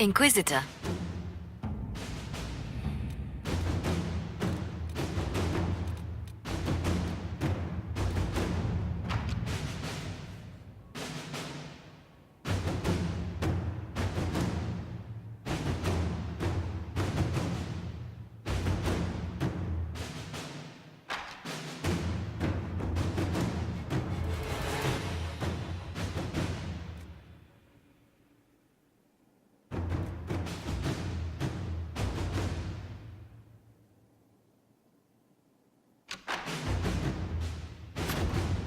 Inquisitor.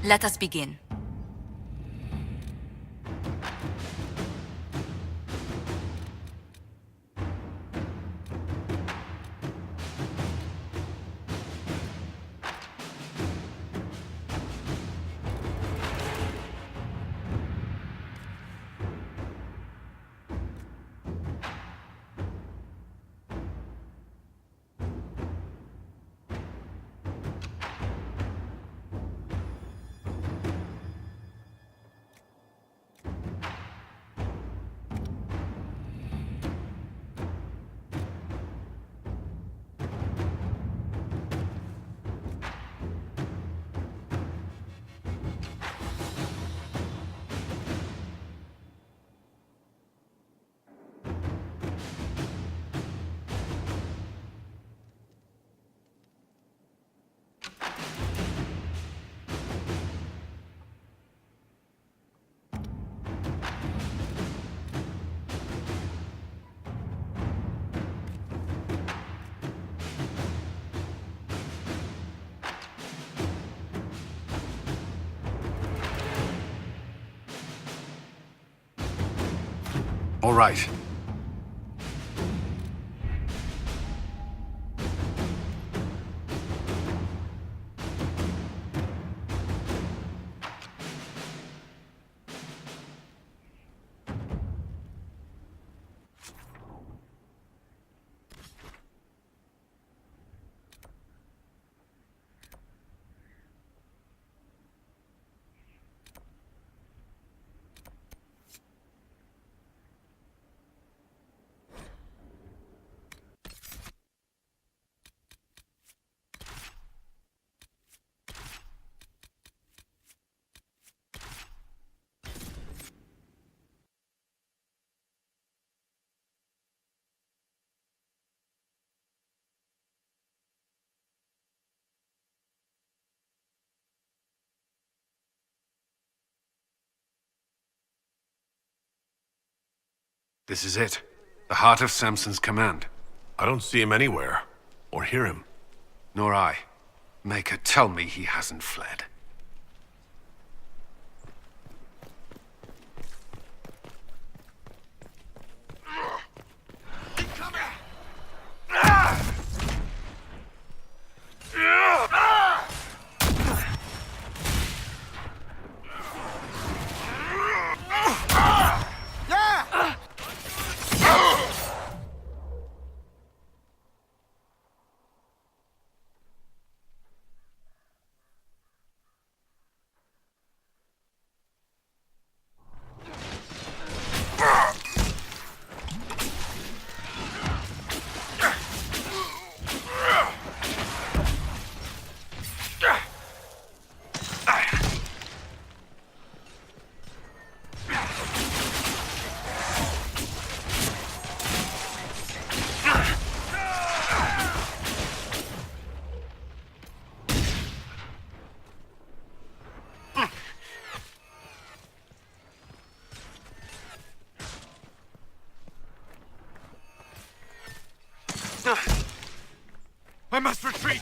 Let us begin. All right. This is it. The heart of Samson's command. I don't see him anywhere. Or hear him. Nor I. Maker, tell me he hasn't fled. I must retreat!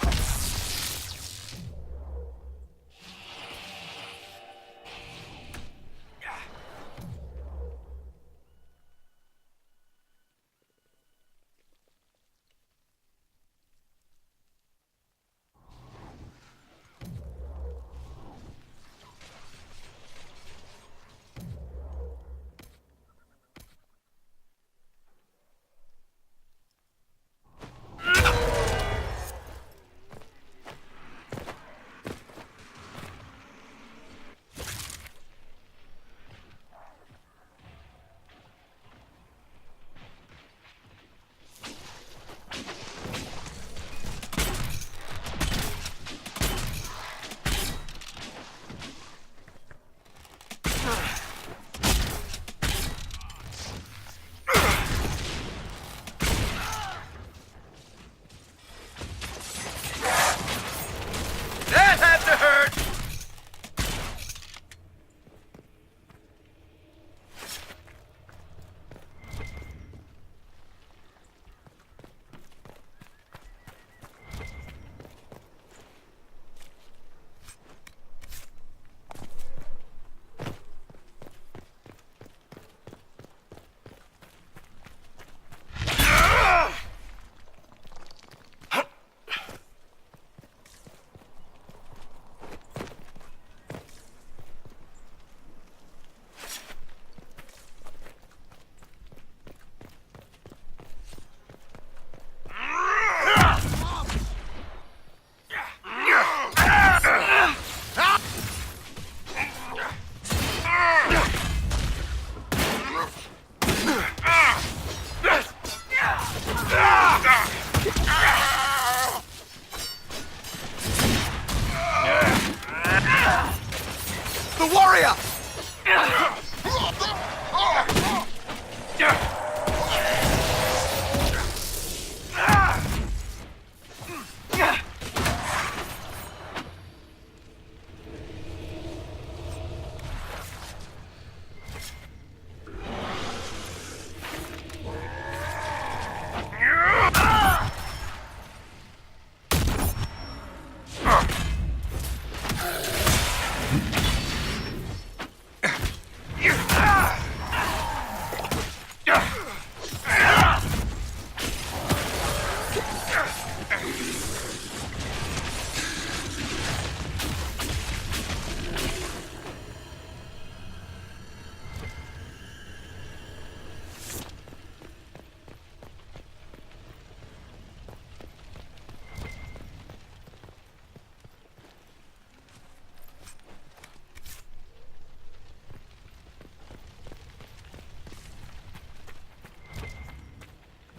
Warrior!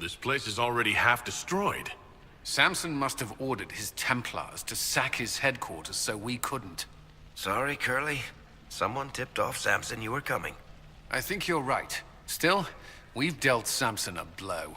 This place is already half destroyed. Samson must have ordered his Templars to sack his headquarters so we couldn't. Sorry, Curly. Someone tipped off Samson you were coming. I think you're right. Still, we've dealt Samson a blow.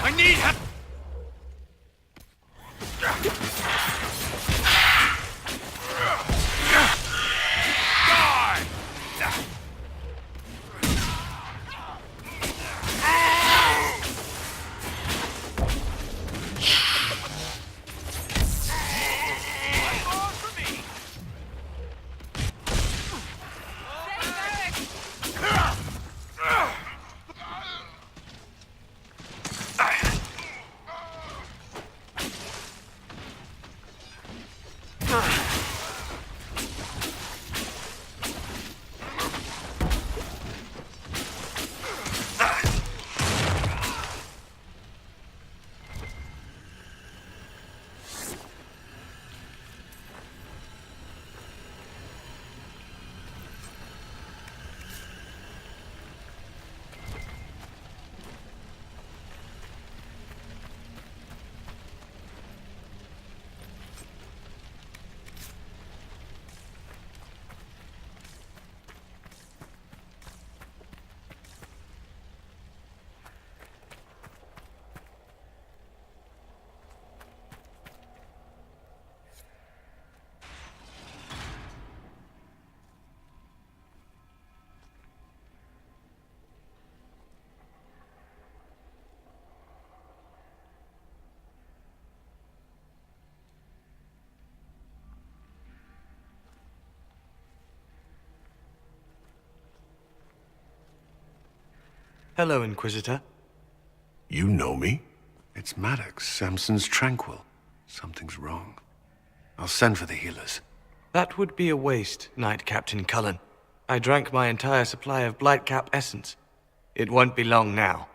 I need help! Hello, Inquisitor. You know me? It's Maddox, Samson's Tranquil. Something's wrong. I'll send for the healers. That would be a waste, Knight Captain Cullen. I drank my entire supply of Blightcap essence. It won't be long now.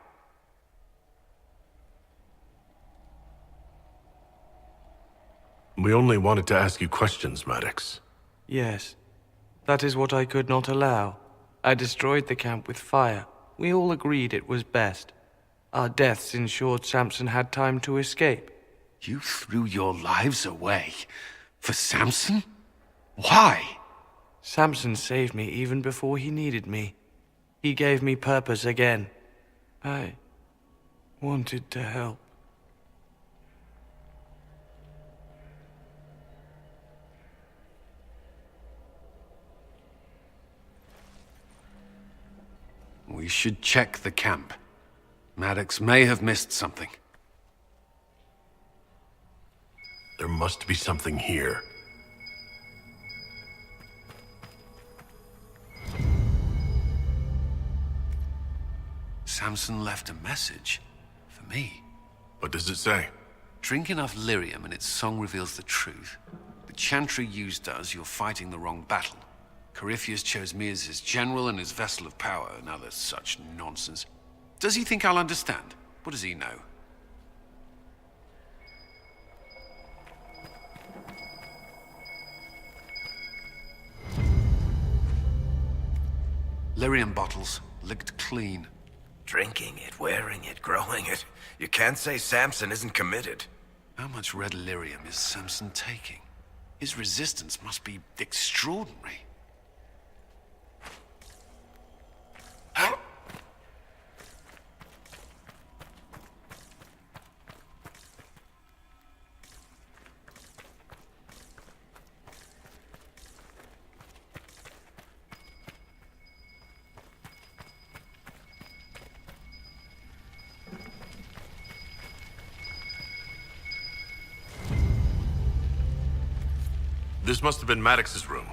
We only wanted to ask you questions, Maddox. Yes. That is what I could not allow. I destroyed the camp with fire. We all agreed it was best. Our deaths ensured Samson had time to escape. You threw your lives away? For Samson? Why? Samson saved me even before he needed me. He gave me purpose again. I wanted to help. We should check the camp. Maddox may have missed something. There must be something here. Samson left a message. For me. What does it say? Drink enough lyrium and its song reveals the truth. The chantry used does, you're fighting the wrong battle. Corypheus chose me as his general and his vessel of power. Now there's such nonsense. Does he think I'll understand? What does he know? Lyrium bottles, licked clean. Drinking it, wearing it, growing it. You can't say Samson isn't committed. How much red lyrium is Samson taking? His resistance must be extraordinary. This must have been Maddox's room.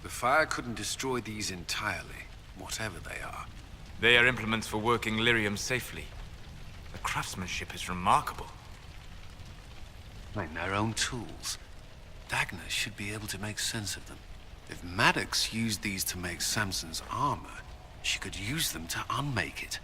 The fire couldn't destroy these entirely, whatever they are. They are implements for working lyrium safely. The craftsmanship is remarkable. Like their own tools. Dagna should be able to make sense of them. If Maddox used these to make Samson's armor, she could use them to unmake it.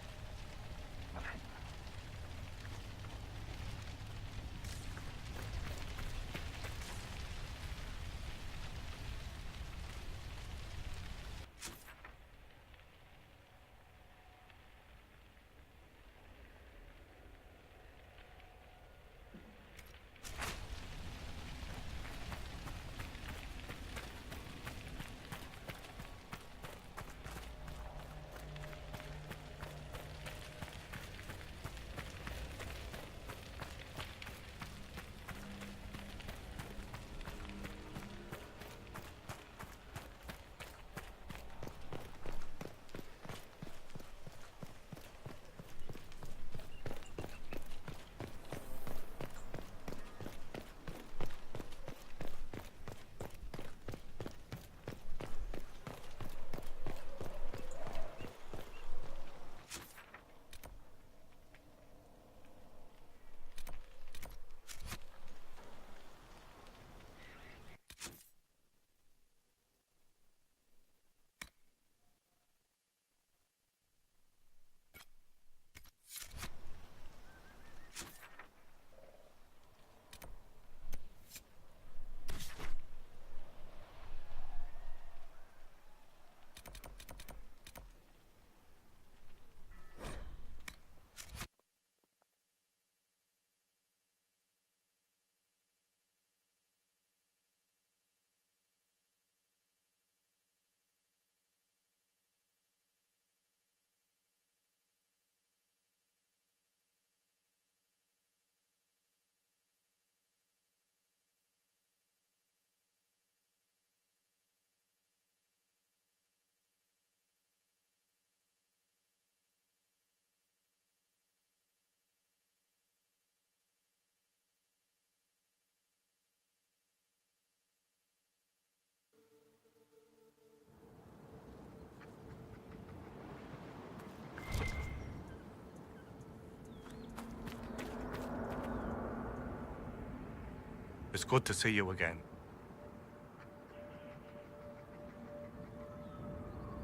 It's good to see you again.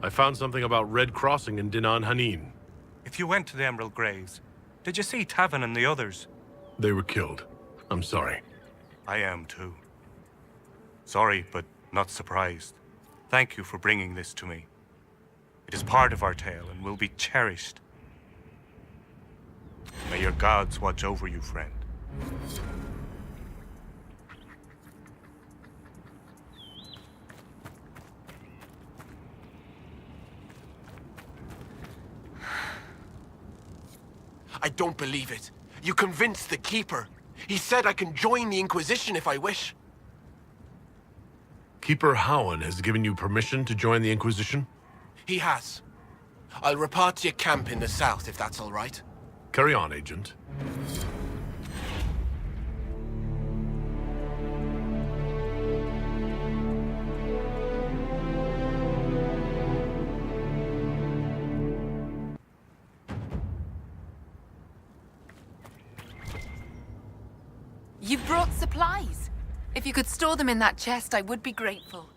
I found something about Red Crossing in Dinan Hanin. If you went to the Emerald Graves, did you see Tavin and the others? They were killed. I'm sorry. I am too. Sorry, but not surprised. Thank you for bringing this to me. It is part of our tale and will be cherished. May your gods watch over you, friend. I don't believe it. You convinced the Keeper. He said I can join the Inquisition if I wish. Keeper Howen has given you permission to join the Inquisition? He has. I'll report to your camp in the south, if that's all right. Carry on, Agent. You brought supplies. If you could store them in that chest, I would be grateful.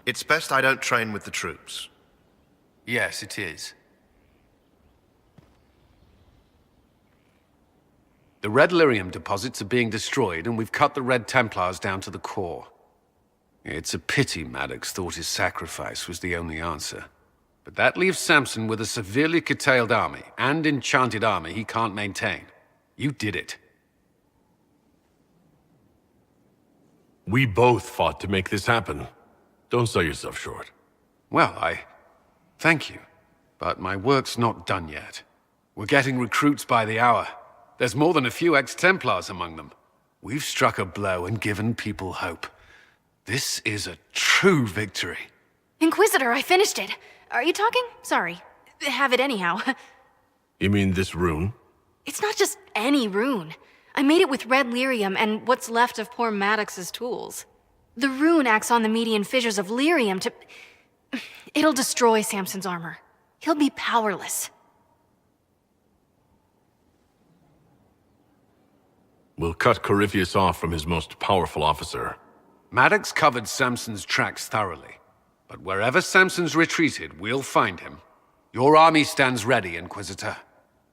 It's best I don't train with the troops. Yes, it is. The Red Lyrium deposits are being destroyed, and we've cut the Red Templars down to the core. It's a pity Maddox thought his sacrifice was the only answer. But that leaves Samson with a severely curtailed army, and enchanted armor he can't maintain. You did it. We both fought to make this happen. Don't sell yourself short. Well, thank you. But my work's not done yet. We're getting recruits by the hour. There's more than a few ex-Templars among them. We've struck a blow and given people hope. This is a true victory. Inquisitor, I finished it. Are you talking? Sorry. Have it anyhow. You mean this rune? It's not just any rune. I made it with red lyrium and what's left of poor Maddox's tools. The rune acts on the median fissures of lyrium to... It'll destroy Samson's armor. He'll be powerless. We'll cut Corypheus off from his most powerful officer. Maddox covered Samson's tracks thoroughly. But wherever Samson's retreated, we'll find him. Your army stands ready, Inquisitor.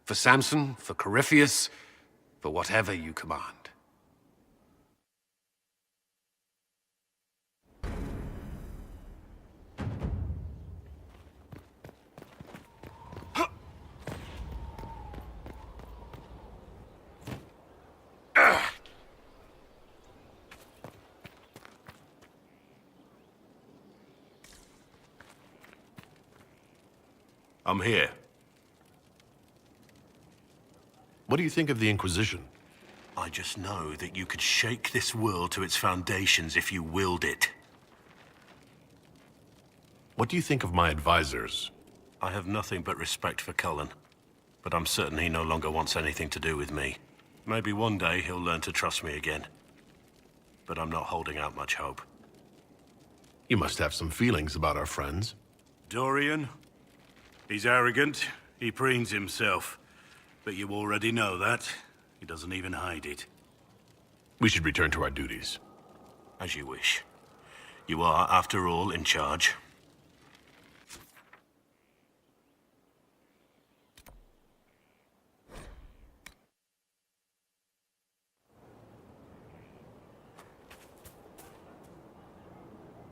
For Samson, for Corypheus, for whatever you command. I'm here. What do you think of the Inquisition? I just know that you could shake this world to its foundations if you willed it. What do you think of my advisors? I have nothing but respect for Cullen, but I'm certain he no longer wants anything to do with me. Maybe one day he'll learn to trust me again. but I'm not holding out much hope. You must have some feelings about our friends. Dorian? He's arrogant. He preens himself. But you already know that. He doesn't even hide it. We should return to our duties. As you wish. You are, after all, in charge.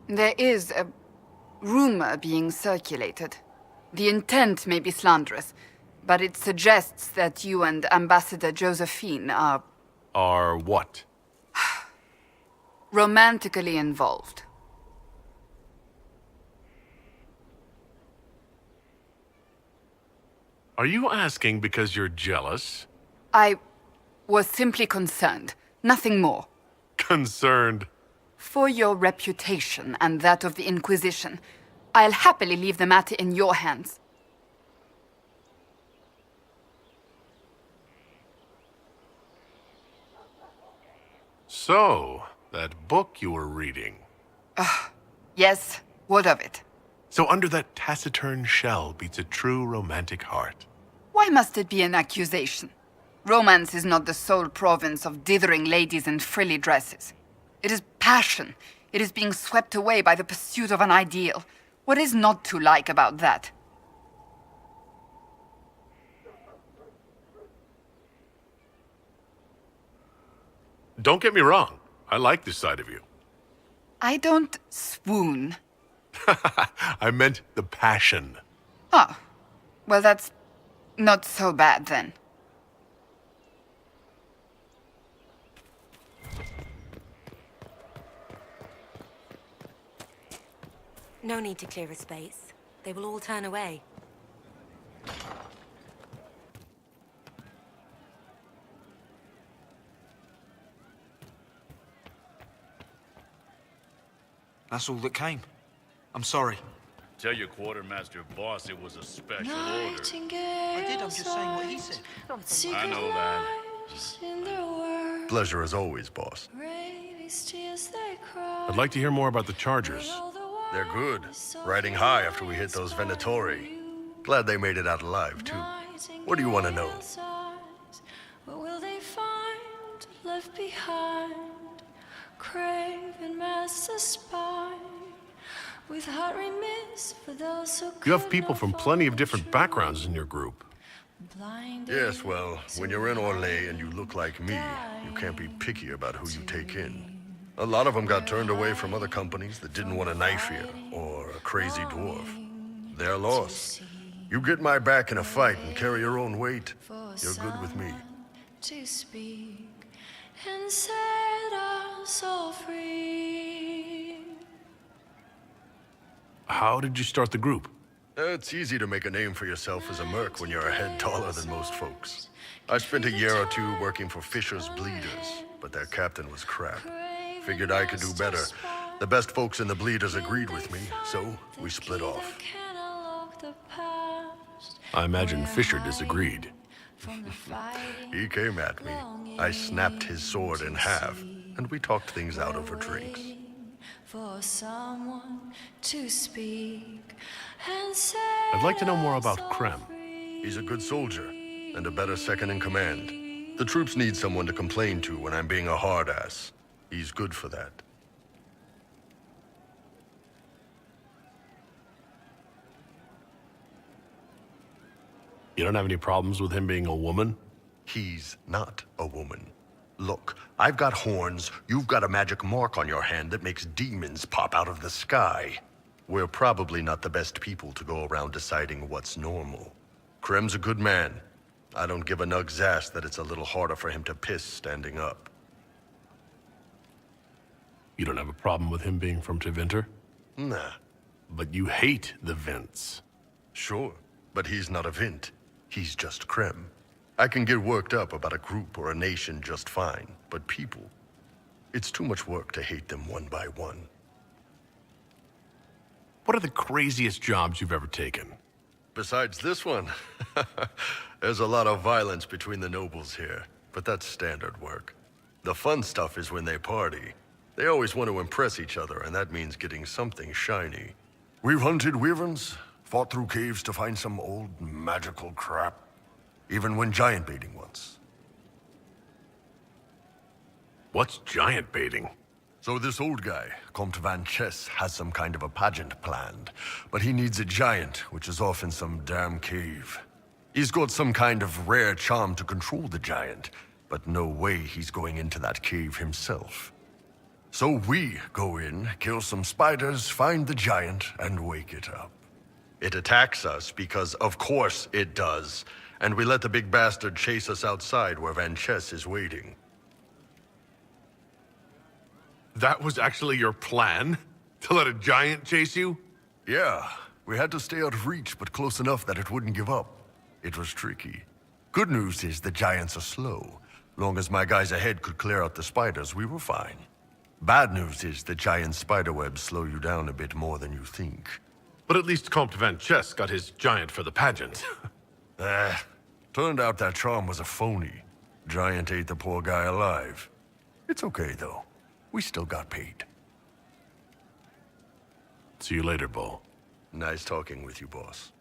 There is a rumor being circulated. The intent may be slanderous, but it suggests that you and Ambassador Josephine are Are what? romantically involved. Are you asking because you're jealous? I was simply concerned, nothing more. Concerned? For your reputation and that of the Inquisition, I'll happily leave the matter in your hands. So, that book you were reading. Yes, what of it? So under that taciturn shell beats a true romantic heart. Why must it be an accusation? Romance is not the sole province of dithering ladies in frilly dresses. It is passion. It is being swept away by the pursuit of an ideal. What is not to like about that? Don't get me wrong. I like this side of you. I don't swoon. I meant the passion. Oh, well, that's not so bad then. No need to clear a space. They will all turn away. That's all that came. I'm sorry. Tell your quartermaster boss it was a special order. I did, I'm just saying what he said. I know that. Pleasure as always, boss. I'd like to hear more about the Chargers. They're good. Riding high after we hit those Venatori. Glad they made it out alive, too. What do you want to know? What will they find left behind? Craving master spine. With heart remiss for those who You have people from plenty of different backgrounds in your group. Yes, well, when you're in Orlais and you look like me, you can't be picky about who you take in. A lot of them got turned away from other companies that didn't want a knife here, or a crazy dwarf. They're lost. You get my back in a fight and carry your own weight, you're good with me. to speak and set us all free. How did you start the group? It's easy to make a name for yourself as a merc when you're a head taller than most folks. I spent a year or two working for Fisher's Bleeders, but their captain was crap. Figured I could do better. The best folks in the Bleeders agreed with me, so we split off. I imagine Fisher disagreed. He came at me. I snapped his sword in half, and we talked things out over drinks. For someone to speak and say I'd like to know more about Krem. He's a good soldier, and a better second-in-command. The troops need someone to complain to when I'm being a hard-ass. He's good for that. You don't have any problems with him being a woman? He's not a woman. Look, I've got horns, you've got a magic mark on your hand that makes demons pop out of the sky. We're probably not the best people to go around deciding what's normal. Krem's a good man. I don't give a nug's ass that it's a little harder for him to piss standing up. You don't have a problem with him being from Tevinter? Nah. But you hate the Vints. Sure, but he's not a Vint. He's just Krem. I can get worked up about a group or a nation just fine, but people, it's too much work to hate them one by one. What are the craziest jobs you've ever taken? Besides this one, there's a lot of violence between the nobles here, but that's standard work. The fun stuff is when they party. They always want to impress each other, and that means getting something shiny. We've hunted wyverns, fought through caves to find some old magical crap. Even went giant baiting once. What's giant baiting? So this old guy, Comte Van Chess, has some kind of a pageant planned. But he needs a giant, which is off in some damn cave. He's got some kind of rare charm to control the giant, but no way he's going into that cave himself. So we go in, kill some spiders, find the giant, and wake it up. It attacks us because, of course, it does. And we let the big bastard chase us outside where Van Chess is waiting. That was actually your plan? To let a giant chase you? Yeah, we had to stay out of reach, but close enough that it wouldn't give up. It was tricky. Good news is the giants are slow. Long as my guys ahead could clear out the spiders, we were fine. Bad news is the giant spiderwebs slow you down a bit more than you think. But at least Comte Van Chess got his giant for the pageant. Turned out that charm was a phony. Giant ate the poor guy alive. It's okay, though. We still got paid. See you later, Bull. Nice talking with you, boss.